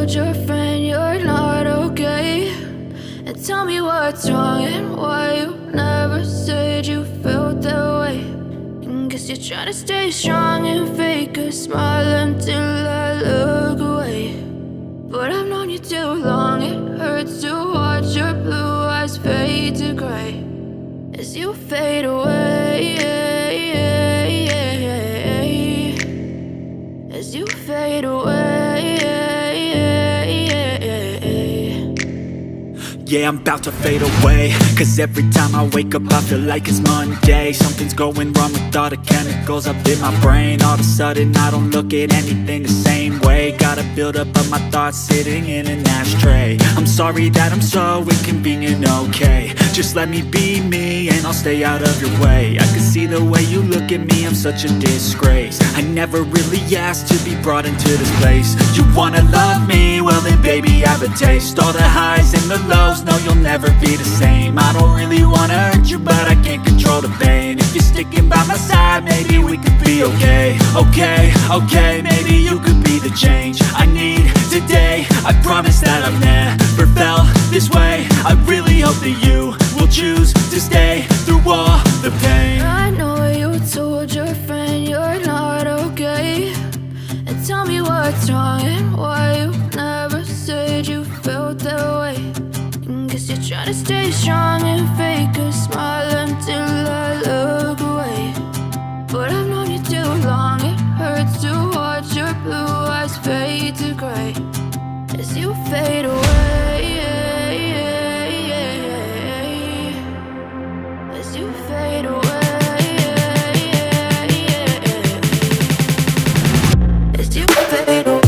told your friend you're not okay? And tell me what's wrong and why you never said you felt that way. And guess you're trying to stay strong and fake a smile until I look away. But I've known you too long, it hurts to watch your blue eyes fade to gray as you fade away, as you fade away. Yeah, I'm about to fade away, cause every time I wake up I feel like it's Monday. Something's going wrong with all the chemicals up in my brain. All of a sudden I don't look at anything the same way. Got a buildup of my thoughts sitting in an ashtray. I'm sorry that I'm so inconvenient, okay? Just let me be me and I'll stay out of your way. I can see the way you look at me, I'm such a disgrace. I never really asked to be brought into this place. You wanna love me? Well then baby have a taste. All the highs and the lows, no you'll never be the same. I don't really wanna hurt you but I can't control the pain. If you're sticking by my side maybe we could be okay. Okay, maybe you could be the change I need today. I promise that I've never felt this way. I really hope that you will choose to stay through all the pain. I know you told your friend you're not okay. And tell me what's wrong and why you never said you felt that way. And guess you're trying to stay strong and fake a smile until I look away. But I've known you too long, it hurts to watch your blue eyes fade to gray as you fade away, as you fade away, as you fade away.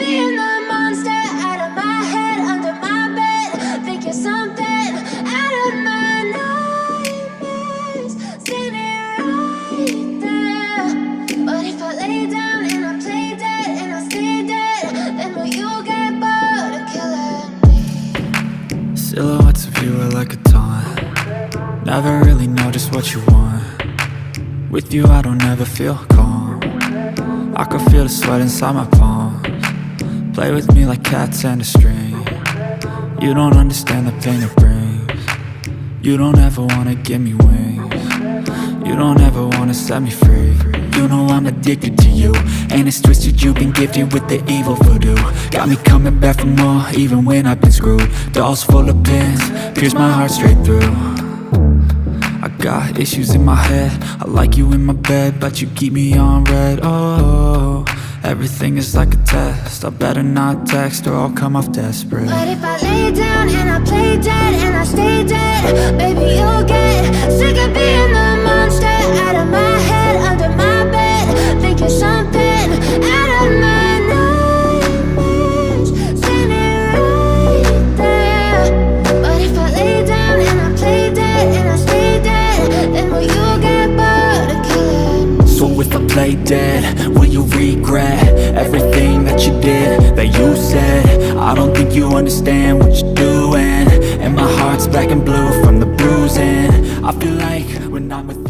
being the monster out of my head, under my bed. Think you're something out of my nightmares, standing right there. But if I lay down and I play dead and I stay dead, then will you get bored of killing me? Silhouettes of you are like a taunt. Never really know just what you want. With you I don't ever feel calm. I can feel the sweat inside my palms. Play with me like cats and a string. You don't understand the pain it brings. You don't ever wanna give me wings. You don't ever wanna set me free. You know I'm addicted to you, and it's twisted, you've been gifted with the evil voodoo. Got me coming back for more, even when I've been screwed. Dolls full of pins, pierce my heart straight through. I got issues in my head, I like you in my bed, but you keep me on red. Oh, everything is like a test, I better not text or I'll come off desperate. But if I lay down and I play dead and I stay dead, baby you'll get sick of being the monster out of my head, under my bed. Think you're something out of my nightmares, standing right there. But if I lay down and I play dead and I stay dead, then will you get bored of killing me? So if I play dead, will you regret everything that you did, that you said? I don't think you understand what you're doing, and my heart's black and blue from the bruising. I feel like when I'm with you